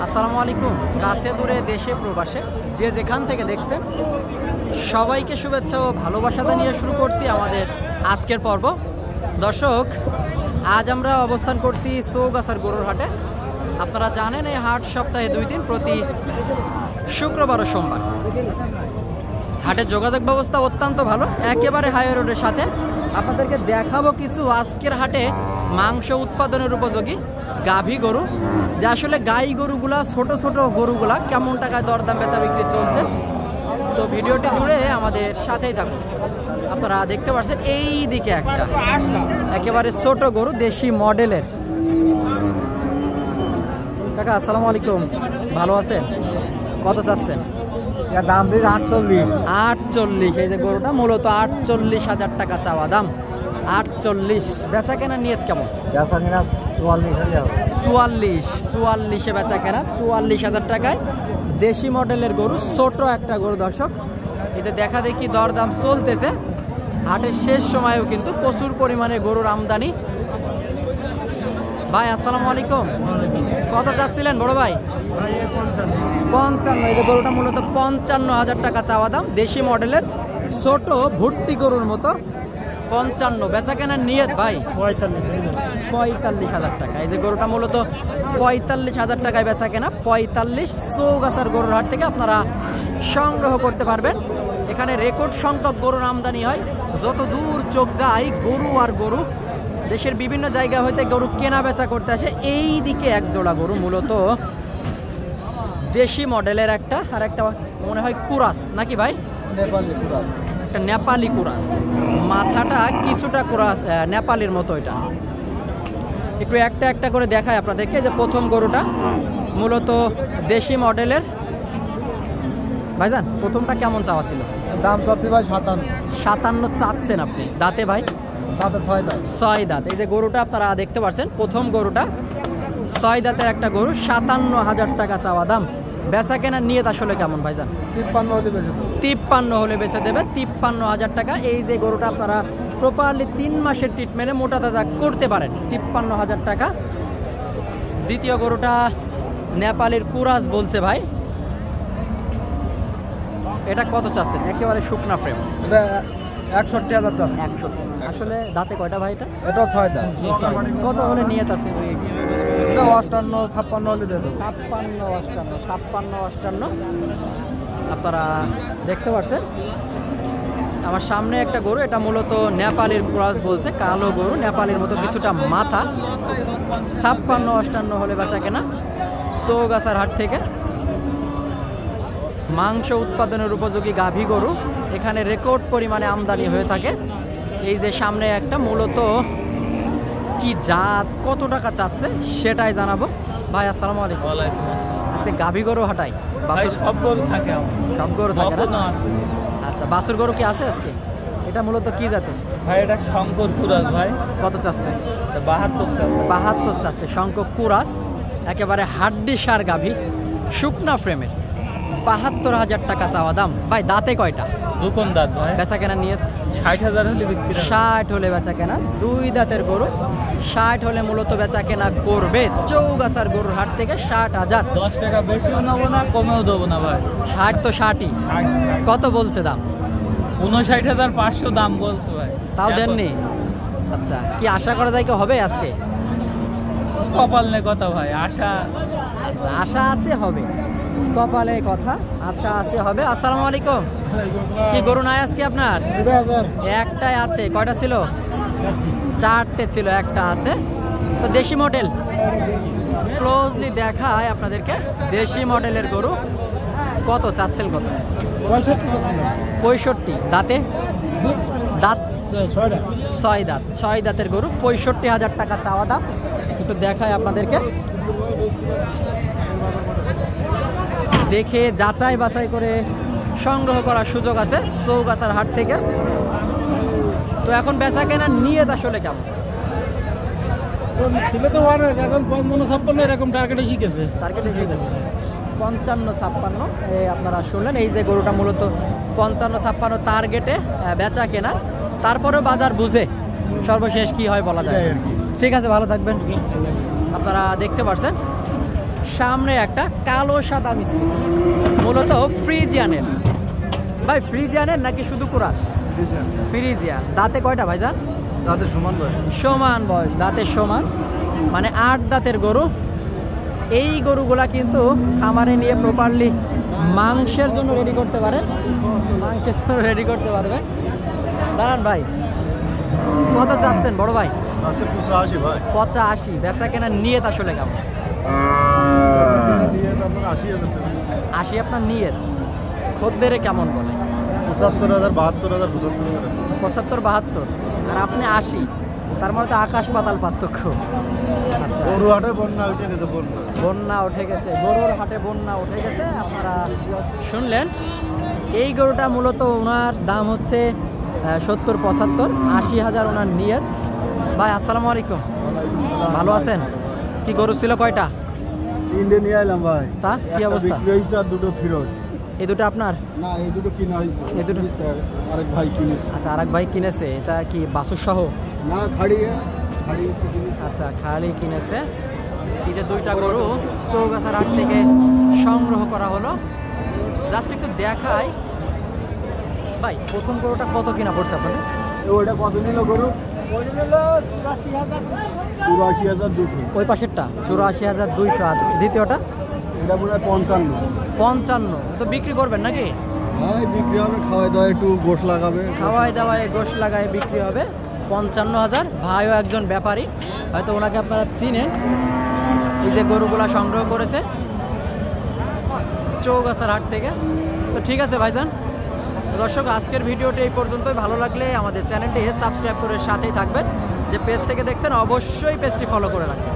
আসসালামু আলাইকুম। কাছে দূরে দেশে প্রবাসে যে যেখান থেকে দেখছেন সবাইকে শুভেচ্ছা ও ভালোবাসা জানিয়ে শুরু করছি আমাদের আজকের পর্ব। দর্শক, আজ আমরা অবস্থান করছি চৌগাছার গরুর হাটে। আপনারা জানেন এই হাট সপ্তাহে 2 দিন, প্রতি শুক্রবার ও সোমবার। হাটের যোগাযোগ ব্যবস্থা অত্যন্ত ভালো, একেবারে হাই রোডের সাথে। আপনাদেরকে দেখাবো কিছু আজকের হাটে মাংস উৎপাদনের উপযোগী গাভী গরু, যে আসলে গাই গরুগুলা ছোট ছোট গরুগুলা কেমন টাকায় দরদাম বেচা বিক্রি চলছে। তো ভিডিওটি জুড়ে আমাদের সাথেই থাকুন। আপনারা দেখতে পাচ্ছেন এই দিকে একটা একেবারে ছোট গরু, দেশি মডেলের। কাকা আসসালামু আলাইকুম, ভালো আছেন? কত চাচ্ছেন? দাম দিয়েছে 48। 48। এই যে গরুটা মূলত 48,000 টাকা চাওয়া দাম। 48। বেচা কেনা নিয়ত কেমন? বেচা কেনা 44 বেচা কেনা 44,000 টাকায় দেশি মডেলের গরু, ছোট একটা গরু। দর্শক, এই যে দেখা দেখি দরদাম চলতেছে। হাটের শেষ সময়েও কিন্তু প্রচুর পরিমাণে গরুর আমদানি। ভাই আসসালামু আলাইকুম, কত চাচ্ছিলেন বড় ভাই? 55। এই যে গরুটা মূলত 55,000 টাকা চাওয়া দাম, দেশি মডেলের ছোট ভুট্টি গরুর মতো। 55 বেচা কেনার নিয়ত ভাই 45,000 টাকা। এই যে গরুটা মূলত 45,000 টাকায় বেচা কেনা। 45 চৌগাছার গরুর হাট থেকে আপনারা সংগ্রহ করতে পারবেন। এখানে রেকর্ড সংখ্যক গরুর আমদানি হয়। যত দূর চোখ যায় গরু আর গরু, দেশের বিভিন্ন জায়গা হইতে গরু কেনা বেচা করতে আসে। এই দিকে এক জোড়া গরু, মূলত দেশি মডেলের একটা, আর একটা মনে হয় কুরাস নাকি ভাই? নেপালি কুরাস। একটা নেপালি কুরাস, মাথাটা কিছুটা কুরাস নেপালির মতো। এটা একটু একটা একটা করে দেখায় আপনাদেরকে। যে প্রথম গরুটা মূলত দেশি মডেলের। ভাইজান, প্রথমটা কেমন চাওয়া ছিল? দাম চাচ্ছি ভাই 57। 57 চাচ্ছেন আপনি? দাঁতে ভাই? দাঁতে 6 দাঁত। 6 দাঁত। এই যে গরুটা আপনারা দেখতে পাচ্ছেন, প্রথম গরুটা 6 দাঁতের একটা গরু, 57,000 টাকা চাওয়া দাম। বেচা কেনার নিয়ত আসলে কেমন ভাইজান? 53 হলে বেচে দেবো। 53 হলে বেচে দেবে। 53,000 টাকা। এই যে গরুটা আপনারা প্রপারলি 3 মাসের ট্রিটমেন্টে মোটা তাজা করতে পারেন। 53,000 টাকা। দ্বিতীয় গরুটা নেপালের কুরাস বলছে ভাই। এটা কত চাচ্ছেন? একেবারে শুকনা ফ্রেম। এটা 61,000 চাচ্ছি। 61। আসলে দাঁতে কয়টা ভাই? এটা 6 দাঁত। কত হলে নিয়ে চাচ্ছে? এটা 58 56 হলে দিয়ে দেবো। 56 আপনারা দেখতে পাচ্ছেন আমার সামনে একটা গরু। এটা মূলত নেপালের ক্রস বলছে, কালো গরু, নেপালের মতো কিছুটা মাথা। 56-58 হলে বেচা কেনা চৌগাছার হাট থেকে। মাংস উৎপাদনের উপযোগী গাভী গরু এখানে রেকর্ড পরিমাণে আমদানি হয়ে থাকে। এই যে সামনে একটা, মূলত কি জাত, কত টাকা চাচ্ছে সেটাই জানাবো। ভাই আসসালামু আলাইকুম। আজকে গাভী গরু হাটাই? সব গরু থাকে। সব গরু থাকে না? আচ্ছা, বাছুর গরু কি আছে আজকে? এটা মূলত কি জাতের ভাই? এটা শঙ্কর কুরাস ভাই। কত চাচ্ছে? 72 চাচ্ছে। শঙ্কর কুরাস, একেবারে হাড্ডি সার গাভী, শুকনা ফ্রেমের। 72,000 টাকা চাওয়া দাম। ভাই দাঁতে কয়টা? দুকোন দাঁত ভাই। বেচা কেনা নিয়ে 60,000 হলে বিক্রি। 60 হলে বেচা কেনা। 2 দাঁতের গরু, 60 হলে মূলত বেচা কেনা করবে চৌগাছার গরুর হাট থেকে। 60,000। 10 টাকা বেশিও নেবো না, কমেও দেবো না ভাই। 60 তো 60ই। কত বলছে দাম? 59,500 দাম বলছে ভাই। তাও দেননি? আচ্ছা, কি আশা করা যায় কি হবে আজকে? কপাল নে কথা ভাই, আশা আছে হবে, কপালে কথা, আশা আছে হবে। আসসালামু আলাইকুম। কি গরু নাই আজকে আপনার? একটাই আছে। কয়টা ছিল? 4টে ছিল, একটা আছে। তো দেশি মডেল ক্লোজলি দেখায় আপনাদেরকে। দেশি মডেলের গরু কত চাচ্ছেন? কত? 65। দাঁতে? দাঁত 6 দাঁত। 6 দাঁতের গরু, 65,000 টাকা চাওয়া দাম। একটু দেখায় আপনাদেরকে। দেখে যাচাই বাছাই করে সংগ্রহ করার সুযোগ আছে চৌগাছার হাট থেকে। তো এখন বেচা কেনার নিয়ত আসলে কেমন? ছিল তো এখন 55-56 এরকম টার্গেটে শিখেছে। 55-56 আপনারা শুনলেন। এই যে গরুটা মূলত 55-56 টার্গেটে বেচা কেনা। তারপরেও বাজার বুঝে সর্বশেষ কি হয় বলা যায়। ঠিক আছে, ভালো থাকবেন। আপনারা দেখতে পাচ্ছেন সামনে একটা কালো সাদা মিশ্রিত, মূলত ফ্রিজিয়ানের। ভাই ফ্রিজিয়ানের নাকি শুধু কুরাস? ফ্রিজিয়ান। দাঁতে কয়টা ভাইজান? দাঁতে সমান বয়স। সমান বয়স, দাঁতের সমান, মানে 8 দাঁতের গরু। এই গরুগুলা কিন্তু খামারে নিয়ে প্রপারলি মাংসের জন্য রেডি করতে পারেন, মাংসের জন্য রেডি করতে পারবেন। দাঁড়ান ভাই, কত চাচ্ছেন বড় ভাই? আছে 85 ভাই। 85। বেচা কেনা নিয়ত আসলে কেমন? নিয়ে আপনার 80,000 টাকা। 80 আপনার নিয়ত, খদ্দেরে কেমন বলে? 75,000, 72,000, 75,000। 75, 72 আর আপনি 80, তার মানে তো আকাশ পাতাল পার্থক্য। আচ্ছা, গরু হাটে বন্যা উঠে গেছে, বন্যা। বন্যা উঠে গেছে, গরুর হাটে বন্যা উঠে গেছে। আপনারা শুনলেন, এই গরুটা মূলত ওনার দাম হচ্ছে 70, 75, 80,000 ওনার নিয়ত। ভাই আসসালামু আলাইকুম, ভালো আছেন? কি গরু ছিল কয়টা? 3 নিয়ে এলাম ভাই। তা কি অবস্থা? বিক্রি হয়েছে আর 2টো ফেরত। এই দুটো আপনার? না, এই 2টো কিনা হয়েছে। এই দুটো আরেক ভাই কিনেছে। আচ্ছা, আরেক ভাই কিনেছে। এটা কি বাছুর সহ? না, খাড়িয়ে কিনেছে। আচ্ছা, খালি কিনেছে। এই যে 2টা গরু চৌগাছার হাট থেকে সংগ্রহ করা হলো। জাস্ট একটু দেখাই ভাই, প্রথম গরুটা কত কিনা পড়ছে আপনাদের? ওইটা কত নিল গরু? 84,200। ওই পাশেরটা 84,200। আর দ্বিতীয়টা? এটা মনে হয় 55। 55। তো বিক্রি করবেন নাকি? হ্যাঁ, বিক্রি হবে। খাওয়াই দাওয়াই একটু গোশ লাগাবে। খাওয়াই দাওয়ায় গোশ লাগায় বিক্রি হবে। 55,000। ভাইও একজন ব্যাপারী, হয়তো ওনাকে আপনারা চিনেন। এই যে গরুগুলা সংগ্রহ করেছে চৌগাছার হাট থেকে। তো ঠিক আছে ভাইজান। দর্শক, আজকের ভিডিওটি এই পর্যন্তই। ভালো লাগলে আমাদের চ্যানেলটি সাবস্ক্রাইব করে সাথেই থাকবেন। যে পেজ থেকে দেখছেন অবশ্যই পেজটি ফলো করে রাখবেন।